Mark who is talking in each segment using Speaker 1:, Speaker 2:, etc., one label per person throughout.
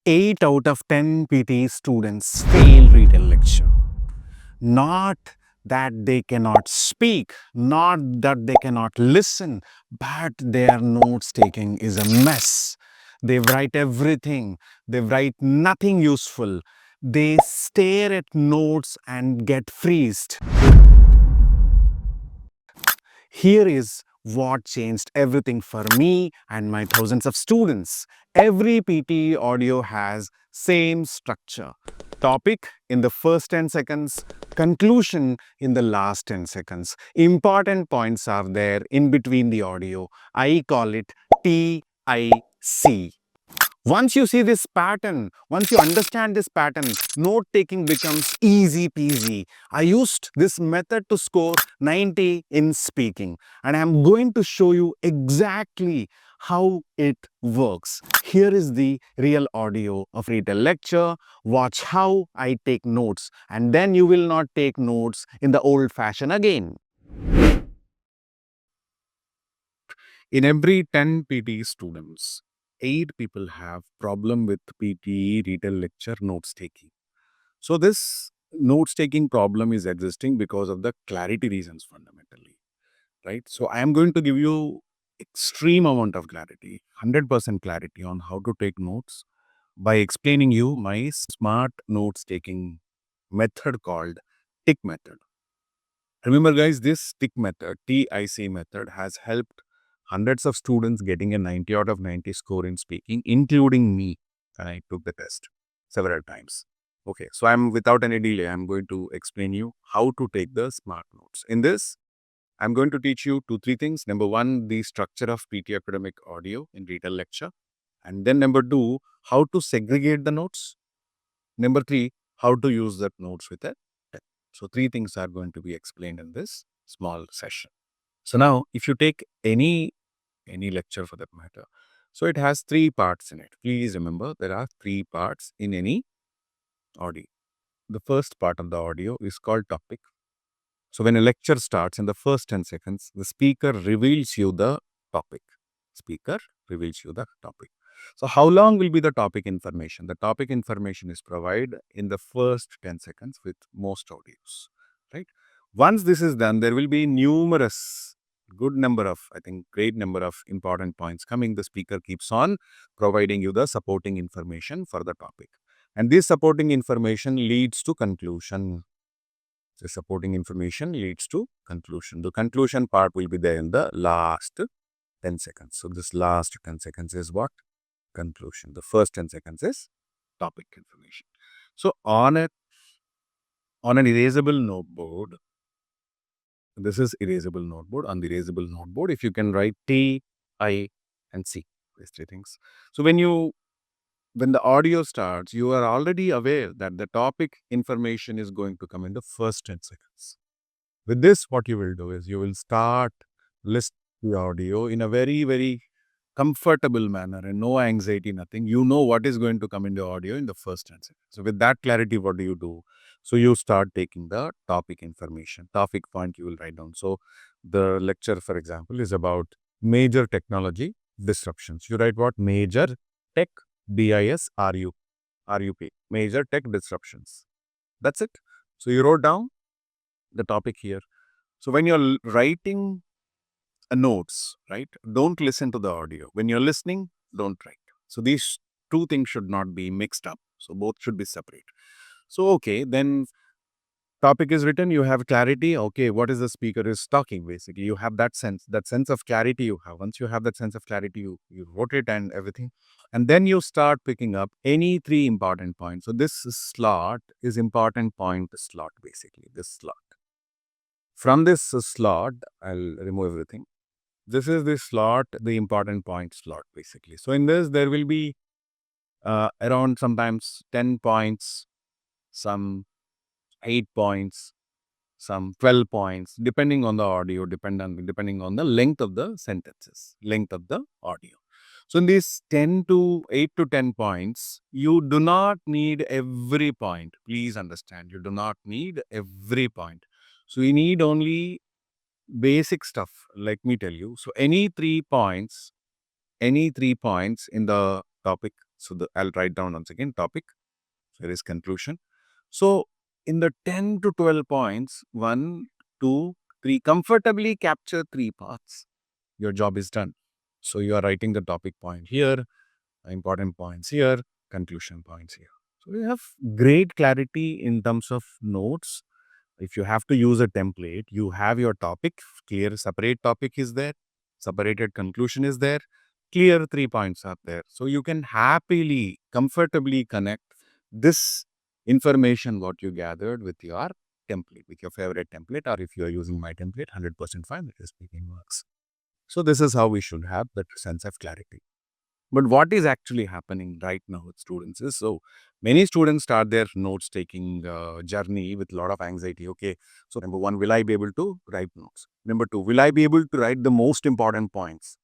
Speaker 1: 8 out of 10 PTE students fail retell lecture. Not that they cannot speak, not that they cannot listen, but their notes taking is a mess. They write everything, they write nothing useful. They stare at notes and get freezed. Here is what changed everything for me and my thousands of students. Every PTE audio has same structure. Topic in the first 10 seconds, conclusion in the last 10 seconds. Important points are there in between the audio. I call it TIC. Once you see this pattern, once you understand this pattern, note taking becomes easy peasy. I used this method to score 90 in speaking, and I am going to show you exactly how it works. Here is the real audio of retell lecture. Watch how I take notes, and then you will not take notes in the old fashion again. In every 10 PTE students, 8 people have problem with PTE retell lecture notes taking. So this notes taking problem is existing because of the clarity reasons fundamentally, right? So I am going to give you extreme amount of clarity, 100% clarity on how to take notes by explaining you my smart notes taking method called TIC method. Remember guys, this TIC method, TIC method has helped hundreds of students getting a 90 out of 90 score in speaking, including me. And I took the test several times. Okay, so without any delay, I'm going to explain you how to take the smart notes. In this, I'm going to teach you 2-3 things. Number one, the structure of PTE academic audio in retell lecture. And then number two, how to segregate the notes. Number three, how to use that notes with a pen. So 3 things are going to be explained in this small session. So now, if you take any lecture for that matter, so it has 3 parts in it. Please remember, there are 3 parts in any audio. The first part of the audio is called topic. So when a lecture starts, in the first 10 seconds, the speaker reveals you the topic. Speaker reveals you the topic. So how long will be the topic information? The topic information is provided in the first 10 seconds with most audios, right? Once this is done, there will be numerous, good number of, I think, great number of important points coming. The speaker keeps on providing you the supporting information for the topic. And this supporting information leads to conclusion. The supporting information leads to conclusion. The conclusion part will be there in the last 10 seconds. So this last 10 seconds is what? Conclusion. The first 10 seconds is topic information. So on an erasable noteboard, this is erasable noteboard. On the erasable noteboard, if you can write T, I, and C, these 3 things. So when the audio starts, you are already aware that the topic information is going to come in the first 10 seconds. With this, what you will do is you will start listening the audio in a very, very comfortable manner and no anxiety, nothing. You know what is going to come in the audio in the first 10 seconds. So with that clarity, what do you do? So you start taking the topic information, topic point you will write down. So the lecture, for example, is about major technology disruptions. You write what? Major tech, DISRUP, major tech disruptions. That's it. So you wrote down the topic here. So when you're writing notes, right, don't listen to the audio. When you're listening, don't write. So these 2 things should not be mixed up. So both should be separate. So, okay, then topic is written, you have clarity. Okay, what is the speaker is talking basically? You have that sense of clarity you have. Once you have that sense of clarity, you wrote it and everything. And then you start picking up any 3 important points. So this slot is important point slot basically, this slot. From this slot, I'll remove everything. This is the slot, the important point slot basically. So in this, there will be around sometimes 10 points, some 8 points, some 12 points, depending on the audio, depending on the length of the sentences, length of the audio. So in these 8 to 10 points, you do not need every point. Please understand, you do not need every point. So you need only basic stuff. Let me tell you. So any 3 points in the topic So I'll write down once again topic. There is conclusion. So in the 10 to 12 points, 1, 2, 3, comfortably capture 3 parts. Your job is done. So you are writing the topic point here, important points here, conclusion points here. So you have great clarity in terms of notes. If you have to use a template, you have your topic, clear separate topic is there, separated conclusion is there, clear 3 points are there. So you can happily, comfortably connect this information what you gathered with your template, with your favorite template, or if you are using my template, 100% fine, it is speaking works. So this is how we should have that sense of clarity. But what is actually happening right now with students is, so many students start their notes taking journey with a lot of anxiety. Okay, so number one, will I be able to write notes? Number two, will I be able to write the most important points?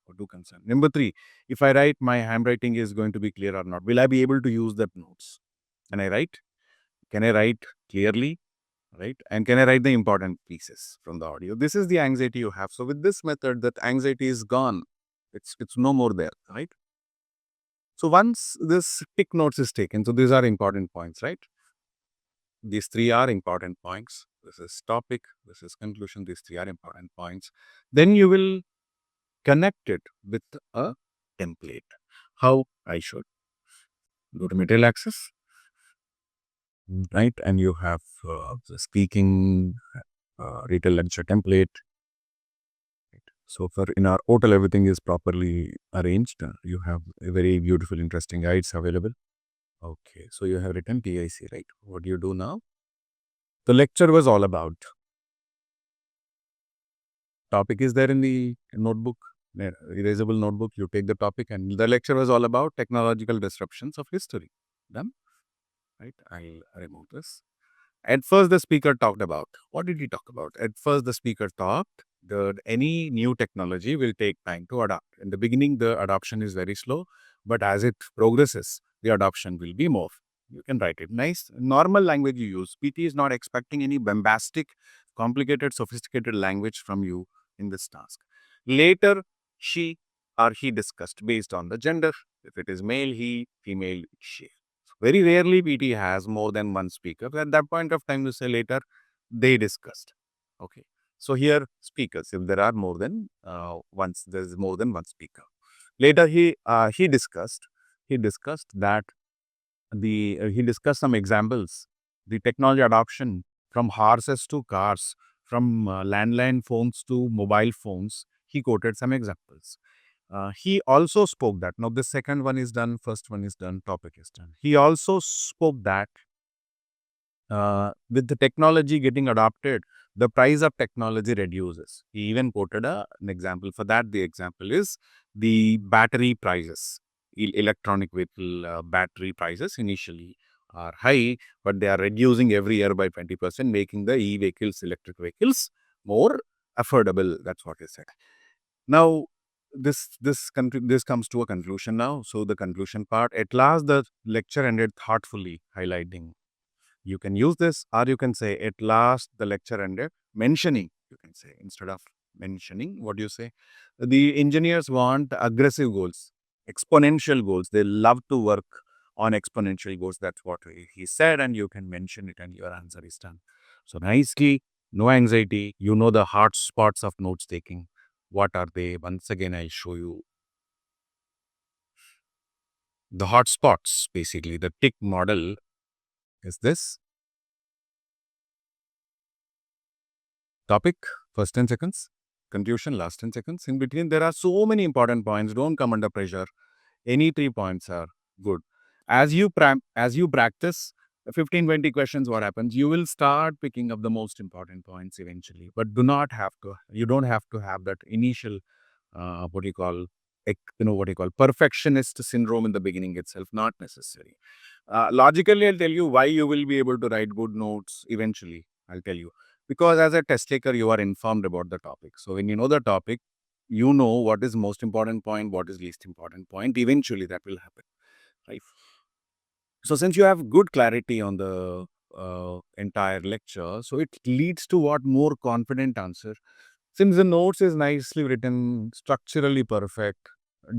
Speaker 1: Or do concern. Number three, if I write, my handwriting is going to be clear or not? Will I be able to use that notes? Can I write? Can I write clearly? Right? And can I write the important pieces from the audio? This is the anxiety you have. So with this method, that anxiety is gone. It's no more there, right? So once this tick notes is taken, so these are important points, right? These three are important points. This is topic, this is conclusion, these three are important points. Then you will connect it with a template. How I should go to material access, right? And you have the speaking retail lecture template. Right? So for in our hotel, everything is properly arranged. You have a very beautiful, interesting guides available. Okay, so you have written TIC, right? What do you do now? The lecture was all about. Topic is there in the notebook, erasable notebook. You take the topic, and the lecture was all about technological disruptions of history. Done, right? I'll remove this. At first, the speaker talked about, what did he talk about? At first, the speaker talked that any new technology will take time to adopt. In the beginning, the adoption is very slow, but as it progresses, the adoption will be more. You can write it nice, normal language you use. PT is not expecting any bombastic, complicated, sophisticated language from you in this task. Later, she or he discussed based on the gender. If it is male, he, female, she. Very rarely PT has more than one speaker. At that point of time, you say later, they discussed. Okay. So here, speakers, if there are more than once, there is more than one speaker. Later, he discussed that he discussed some examples, the technology adoption from horses to cars, from landline phones to mobile phones. He quoted some examples. He also spoke that, now the second one is done, first one is done, topic is done. He also spoke that with the technology getting adopted, the price of technology reduces. He even quoted an example for that. The example is the battery prices. Electronic vehicle battery prices initially are high, but they are reducing every year by 20%, making the e-vehicles, electric vehicles more affordable. That's what he said. Now, this comes to a conclusion now. So the conclusion part, at last the lecture ended thoughtfully, highlighting. You can use this, or you can say, at last the lecture ended mentioning. You can say, instead of mentioning, what do you say? The engineers want aggressive goals, exponential goals. They love to work on exponential goals. That's what he said, and you can mention it, and your answer is done. So nicely, no anxiety. You know the hot spots of notes taking. What are they? Once again, I'll show you the hot spots. Basically, the TIC model is this. Topic, first 10 seconds. Conclusion, last 10 seconds. In between, there are so many important points. Don't come under pressure. Any 3 points are good. As you practice 15-20 questions, what happens? You will start picking up the most important points eventually. But you don't have to have that initial, what do you call, perfectionist syndrome in the beginning itself. Not necessary. Logically, I'll tell you why you will be able to write good notes eventually. I'll tell you. Because as a test taker, you are informed about the topic. So when you know the topic, you know what is most important point, what is least important point. Eventually, that will happen, right? So since you have good clarity on the entire lecture, so it leads to what more confident answer. Since the notes is nicely written, structurally perfect,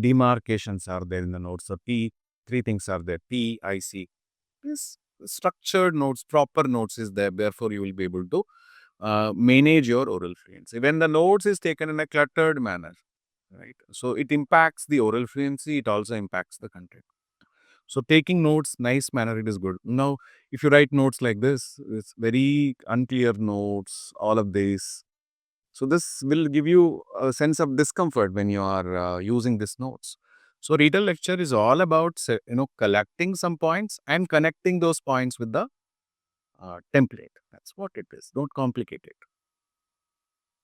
Speaker 1: demarcations are there in the notes. The Three things are there. TIC. This structured notes, proper notes is there. Therefore, you will be able to manage your oral fluency. When the notes is taken in a cluttered manner, right? So it impacts the oral fluency. It also impacts the content. So taking notes, nice manner, it is good. Now, if you write notes like this, it's very unclear notes, all of this. So this will give you a sense of discomfort when you are using these notes. So reader lecture is all about collecting some points and connecting those points with the template. That's what it is. Don't complicate it.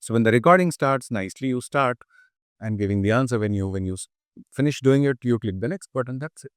Speaker 1: So when the recording starts, nicely you start and giving the answer. When you finish doing it, you click the next button. That's it.